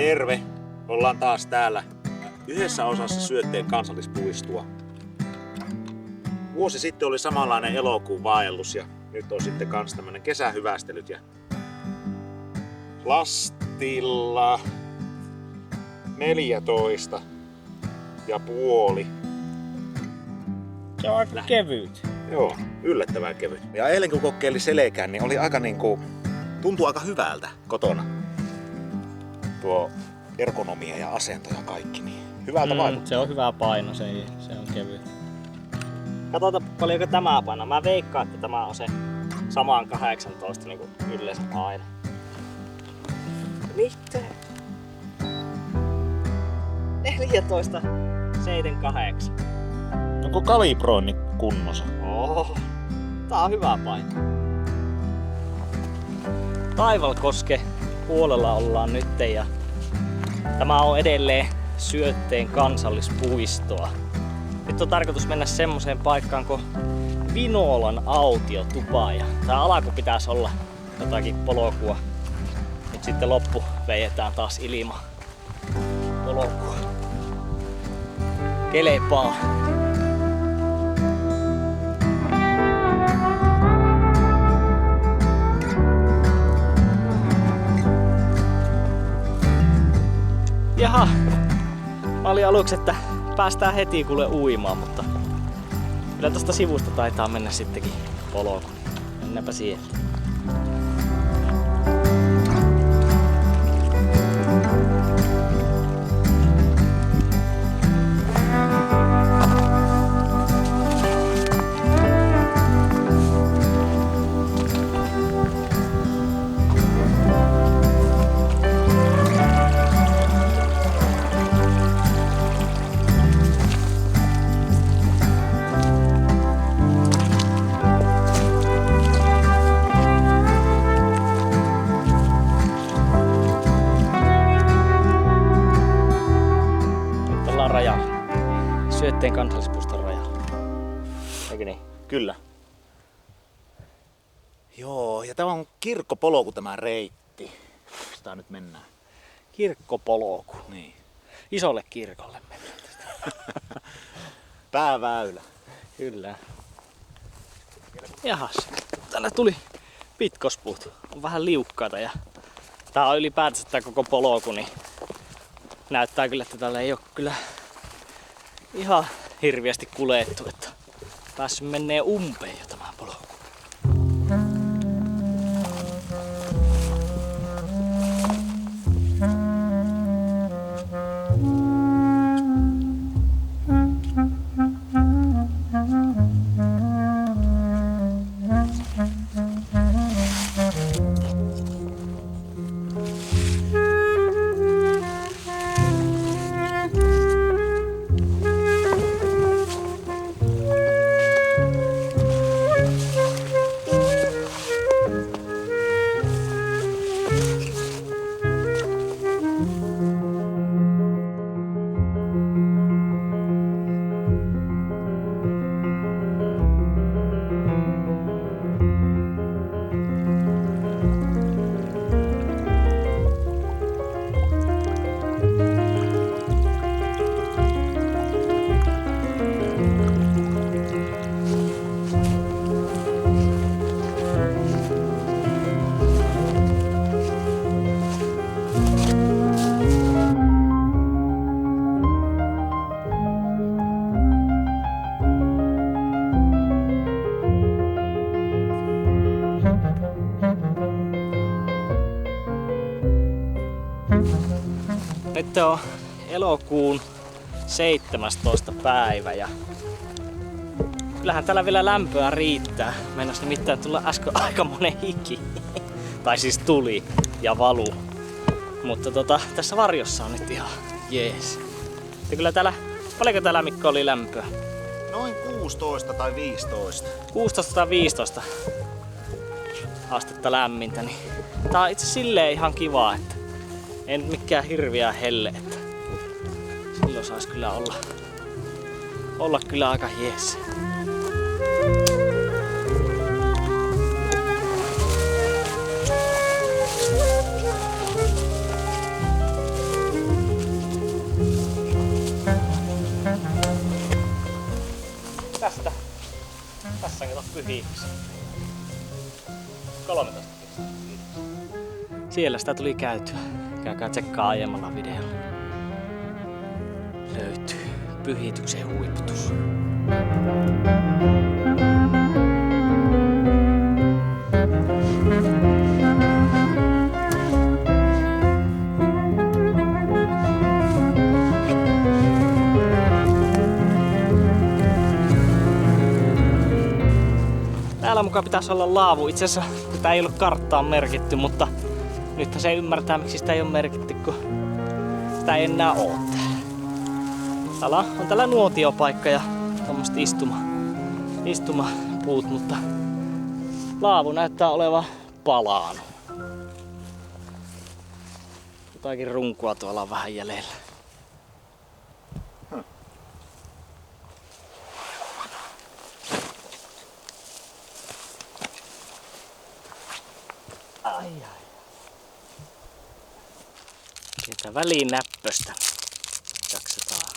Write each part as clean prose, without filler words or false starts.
Terve! Ollaan taas täällä yhdessä osassa Syötteen kansallispuistoa. Vuosi sitten oli samanlainen elokuun vaellus ja nyt on sitten kans tämmönen kesähyvästelyt ja lastilla 14 ja puoli. Se on aika kevyt. Joo, yllättävän kevyt. Ja eilen kun kokeili selkään, niin oli aika tuntui aika hyvältä kotona. Tuo ergonomia ja asento ja kaikki, niin hyvältä vaikuttaa. Se on hyvä paino, se on kevyt. Katsotaan paljonko tämä painaa. Mä veikkaan, että tämä on se samaan 18 niin kuin yleensä aina. Mitä? 14,78. Onko kalibroinni kunnossa? Tää on hyvä paino. Taivalkoske puolella ollaan nyt ja tämä on edelleen Syötteen kansallispuistoa. Nyt on tarkoitus mennä semmoseen paikkaan kuin Vinolan autiotupa ja tää alku pitäisi olla jotakin polkua. Nyt sitten loppu vejetään taas ilman polkua. Kelepaa. Jaha, mä olin aluksi, että päästään heti kuule uimaan, mutta kyllä tosta sivusta taitaa mennä sittenkin polku. Mennäpä siihen. Syötteen kansallispuiston rajalla. Eikö niin? Kyllä. Joo, ja tämä on kirkkopolku tämä reitti. Sitä nyt mennään. Kirkkopolku. Niin. Isolle kirkolle mennään tästä. Pääväylä. Kyllä. Jahas, täällä tuli pitkospuut. On vähän liukkaita ja tää on ylipäätänsä tää koko polku, niin näyttää kyllä, että täällä ei oo kyllä ihan hirviästi kuljettu, että päässyt menee umpeen jo tämän polku. Nyt on elokuun 17. päivä ja kyllähän täällä vielä lämpöä riittää. Meinas nimittäin tulla äsken aika monen hiki. Tai siis tuli ja valu. Mutta tässä varjossa on nyt ihan jees. Ja kyllä täällä, paljonko täällä Mikko oli lämpöä? Noin 16 tai 15. 16 tai 15 astetta lämmintä. Niin tää on itse silleen ihan kiva, että ei nyt mikään hirviä helle, että silloin sais kyllä olla kyllä aika jees. 13. Siellä sitä tuli käytyä. Käykää tsekkaa aiemmalla videolla. Löytyy Pyhityksen huiputus. Täällä mukaan pitäisi olla laavu. Itse asiassa tätä ei ollut karttaan merkitty, mutta nythän se ymmärtää, miksi sitä ei ole merkitty, kun sitä ei enää oo täällä. Täällä on tällä nuotiopaikka ja tommoset istumapuut, mutta laavu näyttää olevan palaanut. Jotakin runkua tuolla on vähän jäljellä. Ai. Sieltä väliin näppöstä jaksetaan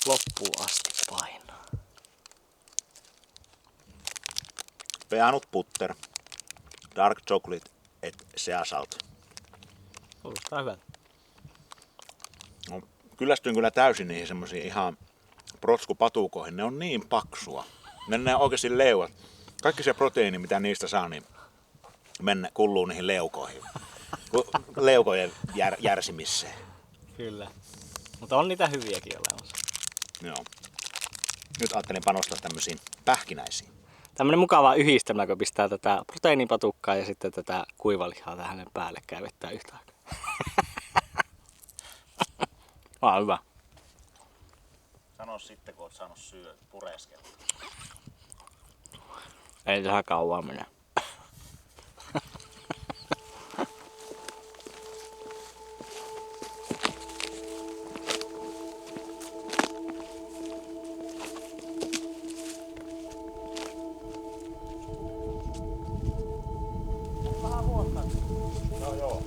loppuun asti painaa. Peanut butter, dark chocolate et sea salt. Kuulostaa hyvältä. No, kyllästyin kyllä täysin niihin semmoisiin ihan protskupatukoihin. Ne on niin paksua. Ne on oikeasti leuat. Kaikki se proteiini, mitä niistä saa, niin kulluu niihin leukoihin. Leukojen järsimiseen. Kyllä. Mutta on niitä hyviäkin olemassa. Joo. Nyt ajattelin panostaa tämmöisiin pähkinäisiin. Tämmönen mukava yhdistelmä, kun pistää tätä proteiinipatukkaa ja sitten tätä kuivalihaa tähän päällekkäin vettää yhtä aikaa. Hyvä. Sano sitten, kun oot saanut pureskella. Ei tähän kauan mene. No joo.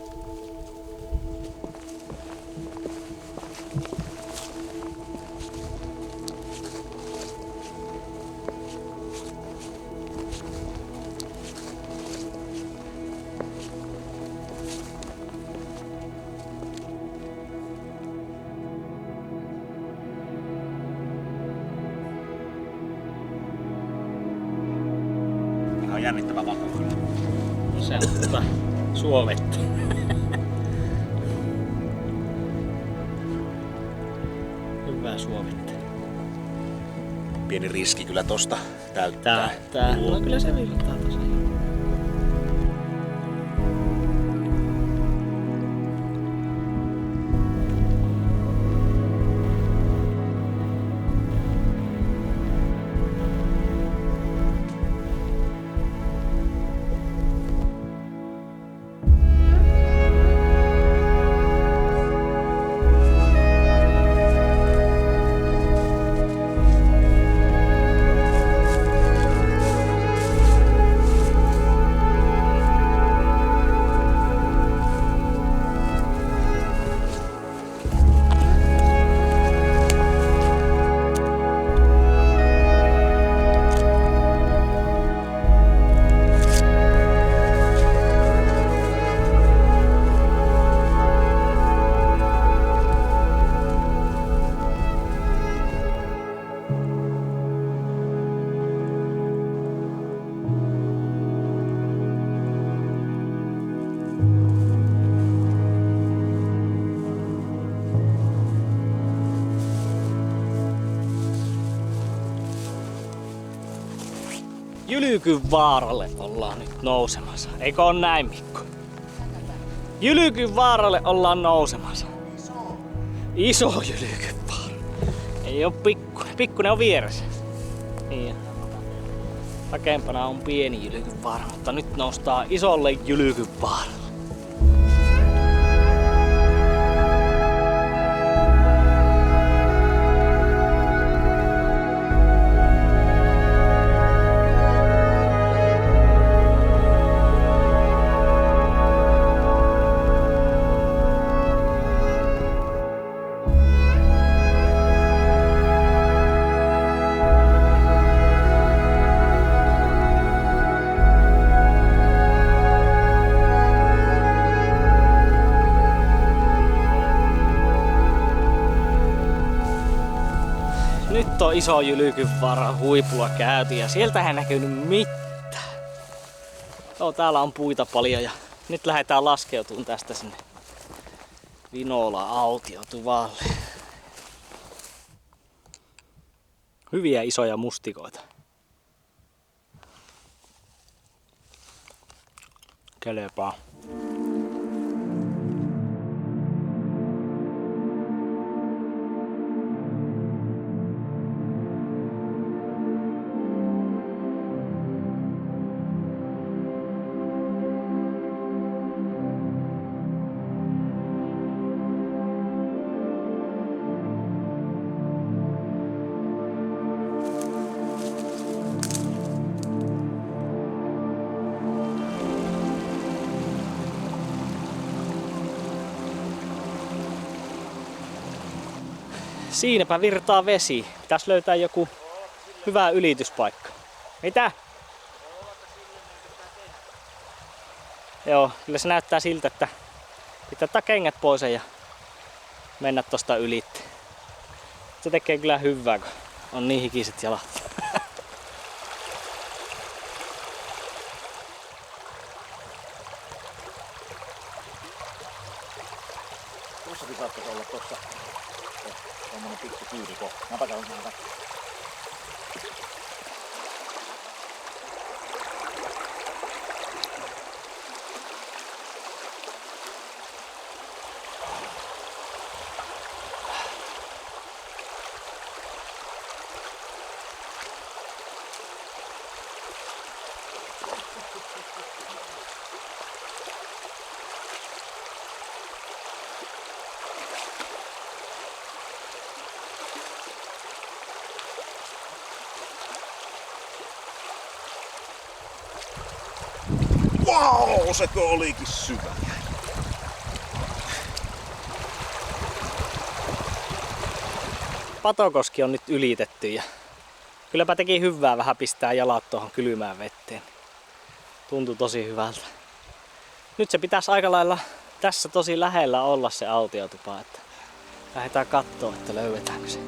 Ihan jännittävä maku kyllä. Se on suovettu. Hyvää suovettu. Pieni riski kyllä tosta täyttää. No kyllä se virtaa tosiaan. Jylkyvaaralle ollaan nyt nousemassa. Eikö on näin, Mikko? Jylkyvaaralle ollaan nousemassa. Iso Jylkyvaara. Ei oo pikkunen. Pikkunen on vieressä. Niin. Takempana on pieni Jylkyvaara, mutta nyt noustaan isolle Jylkyvaaralle. iso Jylkynvaaran huipulla käyty ja sieltä ei näkynyt mitään. Joo, täällä on puita paljon ja nyt lähdetään laskeutumaan tästä sinne Vinola-autiotuvalle. Hyviä isoja mustikoita. Kelepaa. Siinäpä virtaa vesi. Pitäis löytää joku hyvä ylityspaikka. Mitä? Joo, kyllä se näyttää siltä, että pitää ottaa kengät pois ja mennä tosta ylitte. Se tekee kyllä hyvää, kun on niin hikiset jalat. Tossakin saattaisi olla tossa tommonen pikku kyydikohta. Mä katson näitä. Vau, sekö olikin syvä. Patokoski on nyt ylitetty ja kylläpä teki hyvää vähän pistää jalat tuohon kylmään vetteen. Tuntui tosi hyvältä. Nyt se pitäisi aika lailla tässä tosi lähellä olla se autiotupa, että lähdetään kattoo, että löydetäänkö se.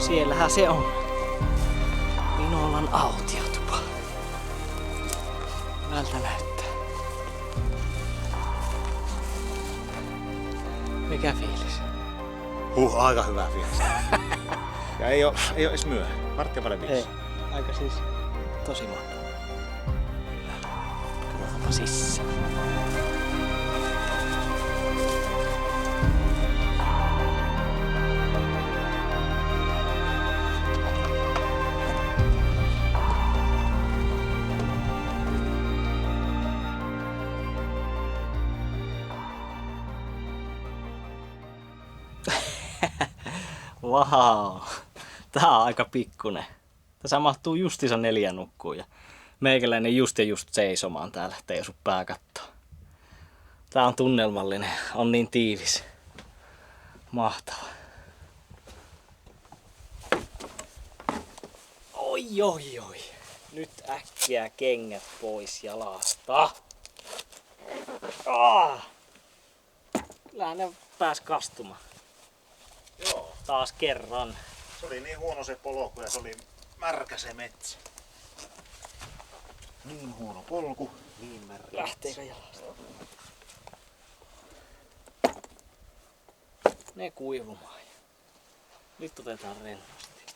Siellähän se on. Vinolan autiotupa. Hyvältä näyttää. Mikä fiilis? Aika hyvä fiilis. Ja ei oo edes myöhä. Varttia paljon 5. Ei, aika siis tosi mahtavaa. Katsotaanpa sisään. Vau, tää on aika pikkunen. Tässä mahtuu justiinsa 4 nukkuun ja meikäläinen just seisomaan täällä, ettei osu pää kattoo. Tää on tunnelmallinen, on niin tiivis. Mahtava. Oi. Nyt äkkiä kengät pois jalasta. Kyllähän ne pääs kastumaan. Joo. Taas kerran. Se oli niin huono se polku ja se oli märkä se metsä. Niin huono polku, niin märkä. Lähteekö jalasta? Ne kuivumaan. Nyt otetaan rennosti.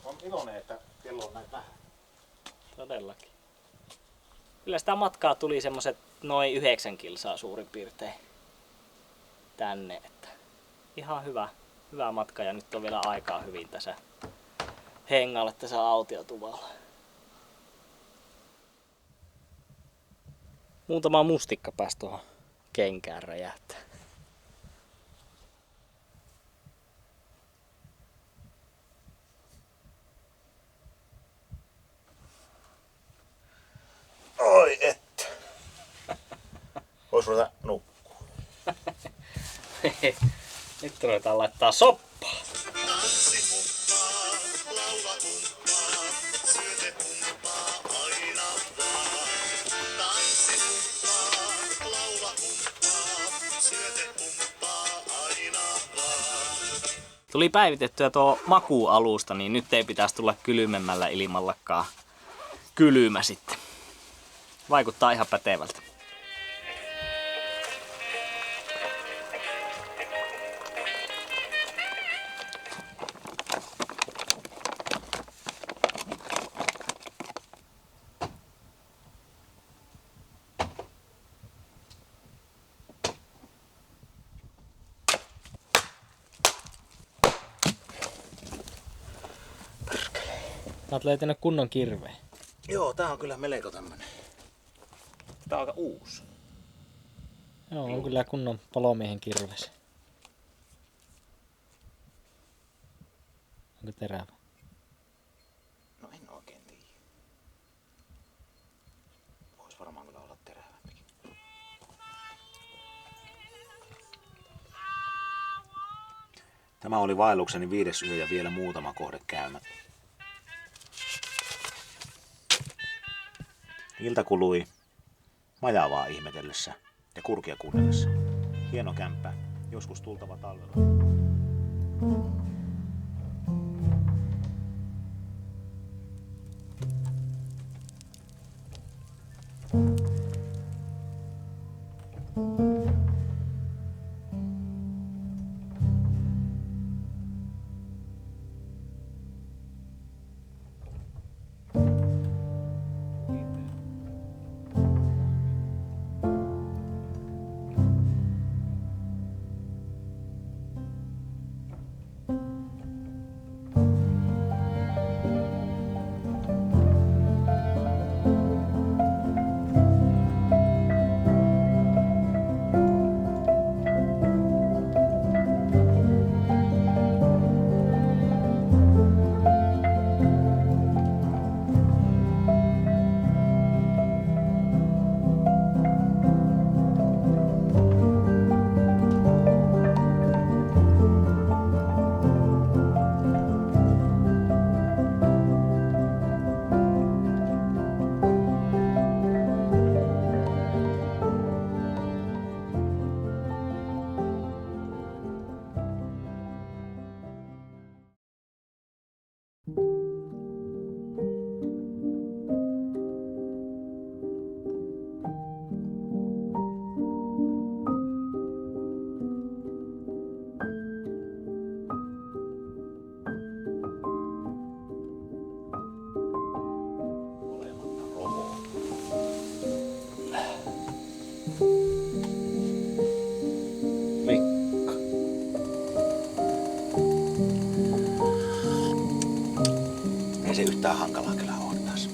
On iloinen, että kello on näin vähän. Todellakin. Kyllä sitä matkaa tuli semmoset noin 9 kilsaa suurin piirtein tänne. Että ihan hyvä matka ja nyt on vielä aikaa hyvin tässä hengalle tässä autiotuvalla. Muutama mustikka pääsi tuohon kenkään räjähtää. Oi että. Vois ruveta nukkuu. Nyt ruvetaan laittaa soppaa. Tuli päivitettyä tuo makuualusta, niin nyt ei pitäisi tulla kylmemmällä ilmallakaan kylmä sitten. Vaikuttaa ihan pätevältä. Sä oot löytänyt kunnon kirveen. Joo, tää on kyllä melko tämmönen. Tää on aika uusi. Joo, on kyllä kunnon palomiehen kirves. Onko terävä? No en oikein tiedä. Vois varmaan kyllä olla terävämpikin. Tämä oli vaellukseni 5. yö ja vielä muutama kohde käymättä. Ilta kului majavaa ihmetellessä ja kurkia kuunnellessa. Hieno kämppä, joskus tultava talvella. Ei se yhtään hankalaa kyllä ole taas.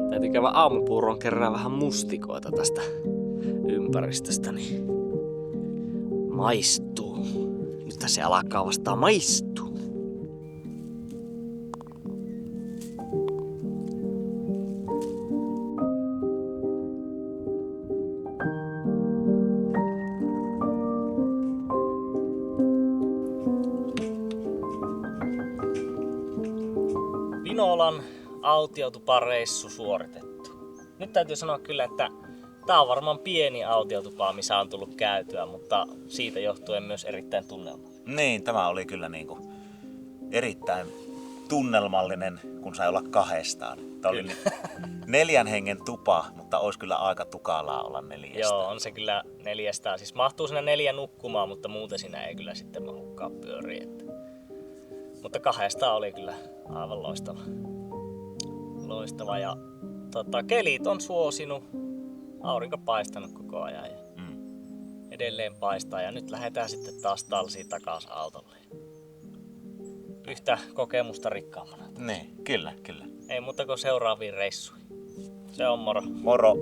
Täytyy käydä aamupuuroon kerran vähän mustikoita tästä ympäristöstä, niin maistuu. Nyt se alkaa vasta maistuu. Vinolan autiotupareissu suoritettu. Nyt täytyy sanoa kyllä, että tää on varmaan pieni autiotupa, missä on tullut käytyä, mutta siitä johtuen myös erittäin tunnelmallinen. Niin, tämä oli kyllä niinku erittäin tunnelmallinen, kun sai olla kahdestaan. Tämä oli 4 hengen tupa, mutta mutta olisi kyllä aika tukalaa olla 4. Joo, on se kyllä 4. Siis mahtuu sinne 4 nukkumaan, mutta muuten siinä ei kyllä sitten mahukkaan pyöriä. Mutta 2 oli kyllä aivan loistava. Loistava ja kelit on suosinut. Aurinko paistanut koko ajan ja edelleen paistaa. Ja nyt lähdetään sitten taas talsiin takaisin autolle. Yhtä kokemusta rikkaammana. Niin, kyllä. Ei muuta kuin seuraaviin reissuihin. Se on moro. Moro.